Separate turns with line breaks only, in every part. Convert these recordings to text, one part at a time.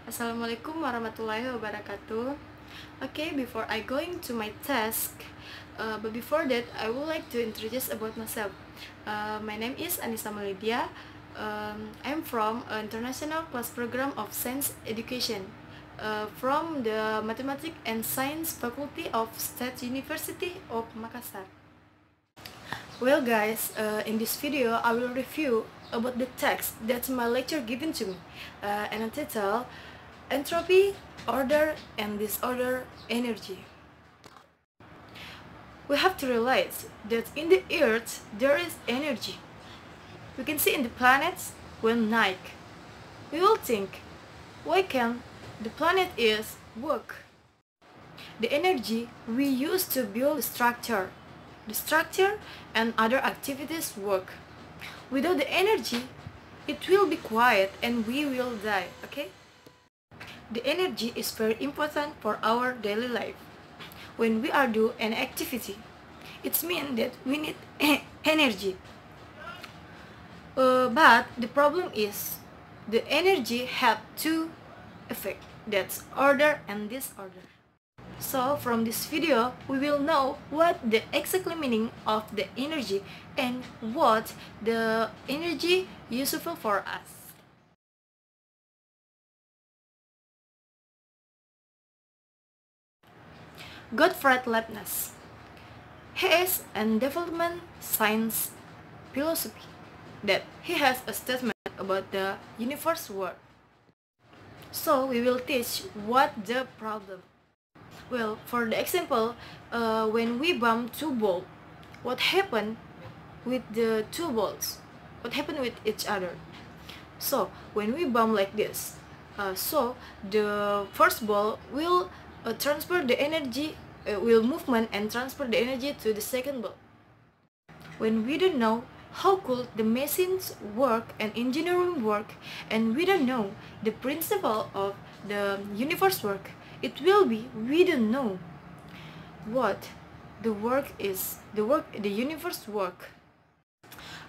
Assalamualaikum warahmatullahi wabarakatuh. Okay, before I going to my task, but before that, I would like to introduce about myself. My name is Annisa Maulidia. I'm from International Class Program of Science Education from the Matematika and Science Faculty of State University of Makassar. Well guys, in this video I will review about the text that my lecturer given to me and entitled Entropy, Order and Disorder Energy. We have to realize that in the earth there is energy. We can see in the planets when night. We will think, why can the planet is work? The energy we use to build the structure and other activities work. Without the energy, it will be quiet and we will die, okay? The energy is very important for our daily life. When we are do an activity, it means that we need energy. But the problem is, the energy have two effects, that's order and disorder. So from this video, we will know what the exactly meaning of the energy and what the energy useful for us. Gottfried Leibniz. He is in development science philosophy that he has a statement about the universe world. So we will teach what the problem. Well, for the example, when we bump two balls, what happened with the two balls? What happened with each other? So when we bump like this, so the first ball will transfer the energy, will movement and transfer the energy to the second ball. When we don't know how could the machines work and engineering work, and we don't know the principle of the universe work, it will be we don't know what the work is, the universe work.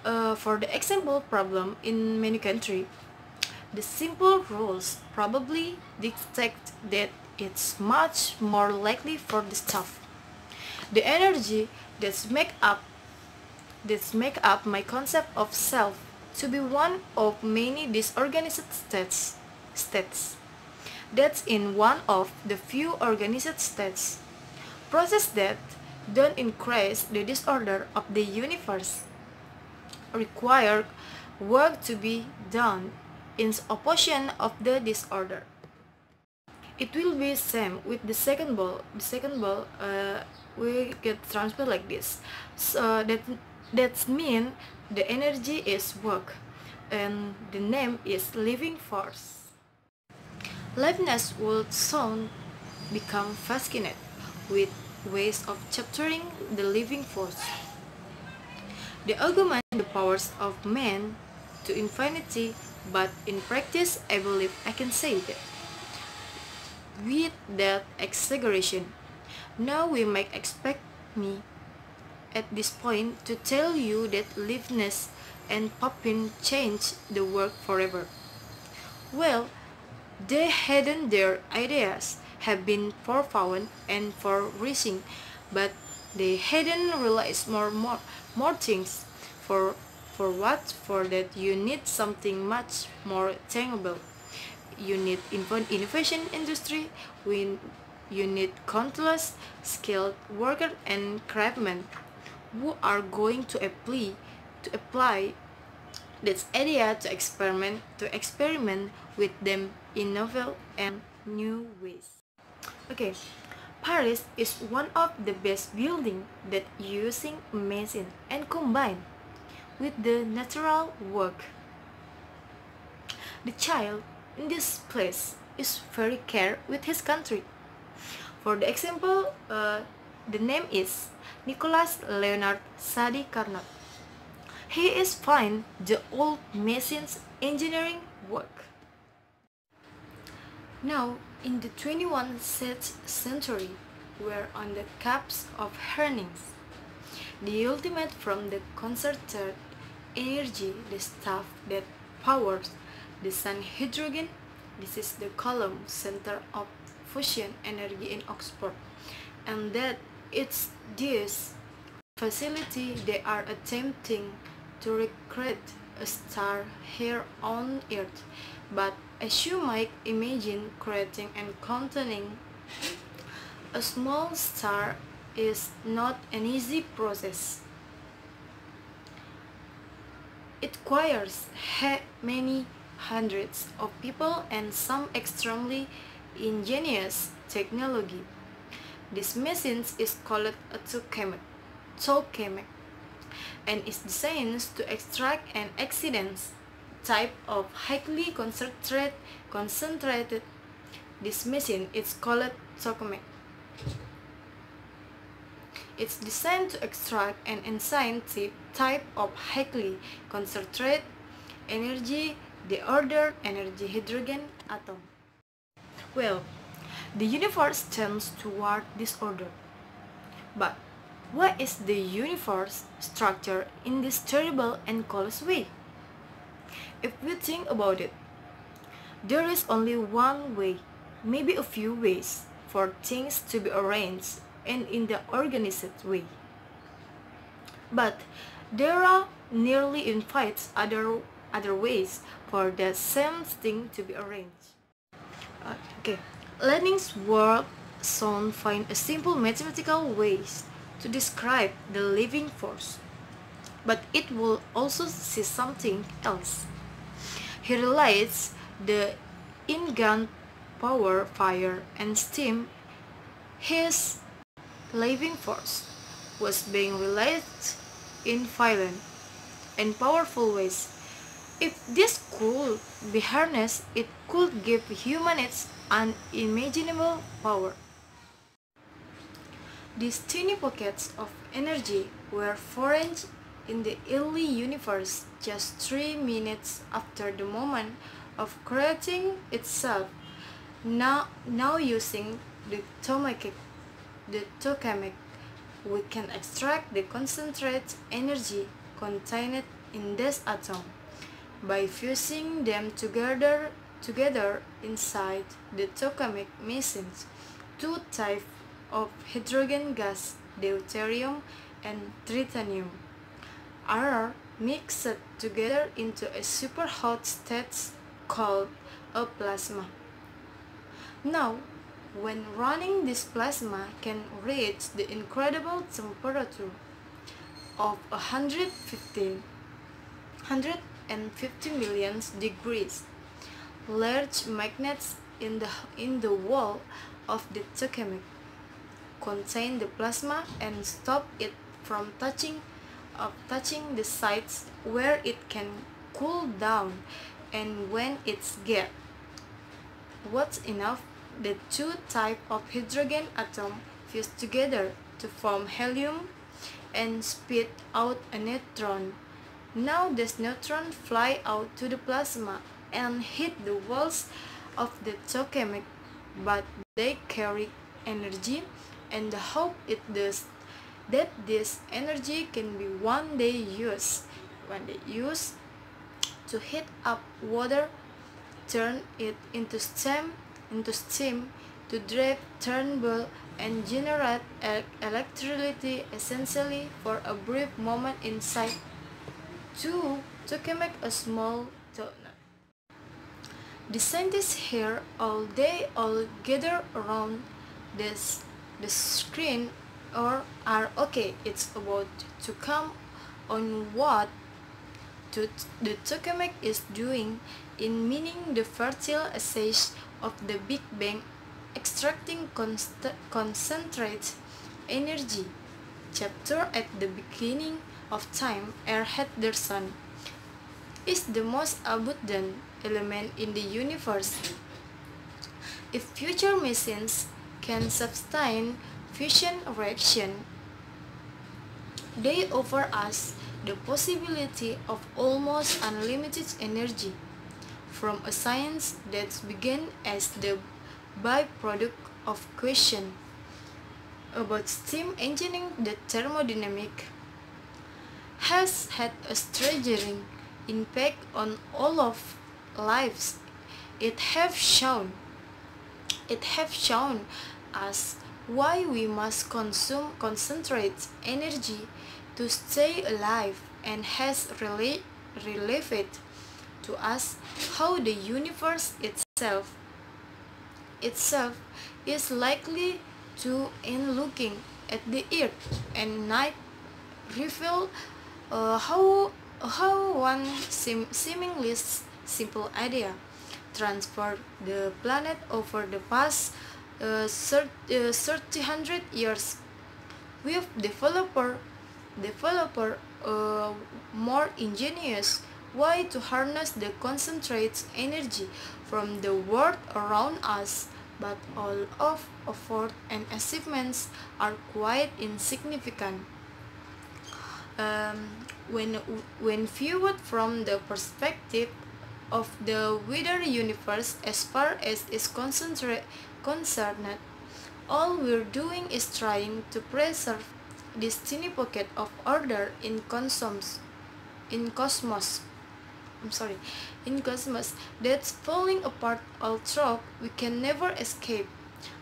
For the example problem in many countries, the simple rules probably dictate that it's much more likely for the stuff. The energy that's make up my concept of self to be one of many disorganized states. That's in one of the few organized states. Process that don't increase the disorder of the universe require work to be done in opposition of the disorder. It will be same with the second ball. The second ball we get transferred like this. So that mean the energy is work, and the name is living force. Leibniz would soon become fascinated with ways of capturing the living force. They augment the powers of man to infinity, but in practice I believe I can say that with that exaggeration. Now we might expect me at this point to tell you that Leibniz and Papin changed the work forever. Well, they hadn't, their ideas have been profound and far-reaching, but they hadn't realized more things. For that you need something much more tangible. You need innovation industry, when you need countless skilled workers and craftsmen who are going to apply this idea to experiment with them in novel and new ways. Okay, Paris is one of the best buildings that using machine and combine with the natural work. The child in this place is very care with his country. For the example, the name is Nicolas Leonard Sadi Carnot. He is fine the old machines engineering work. Now, in the 21st century, we're on the cusp of earnings. The ultimate from the concentrated energy, the stuff that powers the sun, hydrogen, This is the Column Center of Fusion Energy in Oxford, and that it's this facility they are attempting to recreate a star here on Earth. But as you might imagine, creating and containing a small star is not an easy process. It requires many hundreds of people and some extremely ingenious technology. This machine is called a tokamak, and is designed to extract an accident type of highly concentrated. This machine is called tokamak. It's designed to extract an enzyme type of highly concentrated energy, the ordered energy hydrogen atom. Well, the universe tends toward this order. But why is the universe structured in this terrible and callous way? If we think about it, there is only one way, maybe a few ways, for things to be arranged and in the organized way. But there are nearly infinite other ways for the same thing to be arranged. Okay, Lenin's work soon find a simple mathematical ways to describe the living force, but it will also see something else. He relates the in-gun power, fire, and steam. His living force was being realized in violent and powerful ways. If this could be harnessed, it could give humans unimaginable power. These tiny pockets of energy were forged in the early universe just 3 minutes after the moment of creating itself. Now using the tokamak, we can extract the concentrated energy contained in this atom by fusing them together inside the tokamak machines. Two types of hydrogen gas, deuterium and tritium, are mixed together into a superhot state called a plasma. Now, when running, this plasma can reach the incredible temperature of 150 million degrees. Large magnets in the wall of the tokamak contain the plasma and stop it from touching the sites where it can cool down, and when it's get what's enough, the two types of hydrogen atom fuse together to form helium and spit out a neutron. Now this neutron fly out to the plasma and hit the walls of the tokamak, but they carry energy, and the hope it does that this energy can be one day used to heat up water, turn it into steam, to drive turnbull and generate electricity, essentially for a brief moment inside to make a small donut. The scientists here all gather around the screen or are okay. It's about to come on what the tokamak is doing in meaning the fertile assays of the Big Bang, extracting concentrated energy. Chapter at the beginning of time, air the sun, is the most abundant element in the universe. If future machines can sustain fusion reaction, they offer us the possibility of almost unlimited energy from a science that began as the byproduct of question about steam engineering. The thermodynamic has had a staggering impact on all of lives It have shown us why we must concentrate energy to stay alive, and has relieved to us how the universe itself is likely to end. Looking at the earth and night reveal how one seemingly simple idea transformed the planet over the past 300 years. We have developer more ingenious way to harness the concentrated energy from the world around us, but all of effort and achievements are quite insignificant when viewed from the perspective of the wider universe. As far as is concerned, all we're doing is trying to preserve this tiny pocket of order in cosmos. In cosmos that's falling apart, although we can never escape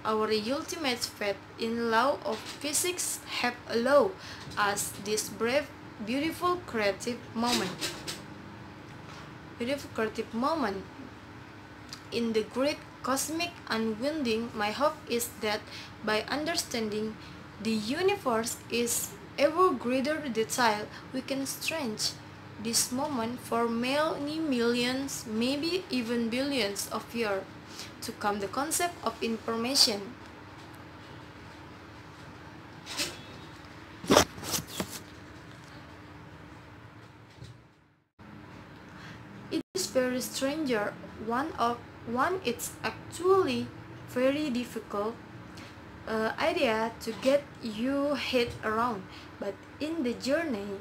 our ultimate faith in law of physics have allowed us this brave, beautiful creative moment. In the great cosmic unwinding. My hope is that by understanding the universe is ever greater detail, we can stretch this moment for many millions, maybe even billions of years to come. The concept of information it is very stranger one it's actually very difficult idea to get your head around, but in the journey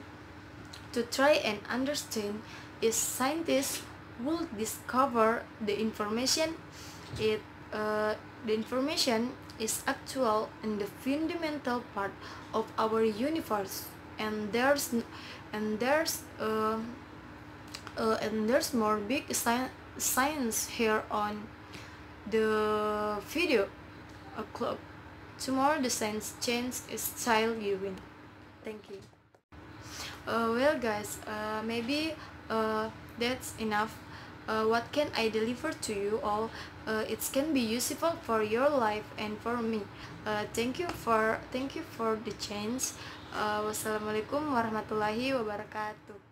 to try and understand is scientists will discover the information is actual and the fundamental part of our universe, and there's more big science here on the video club. Tomorrow the science change is style you win. Thank you. Well guys, maybe that's enough. What can I deliver to you all? It can be useful for your life and for me. Thank you for the change. Wassalamualaikum warahmatullahi wabarakatuh.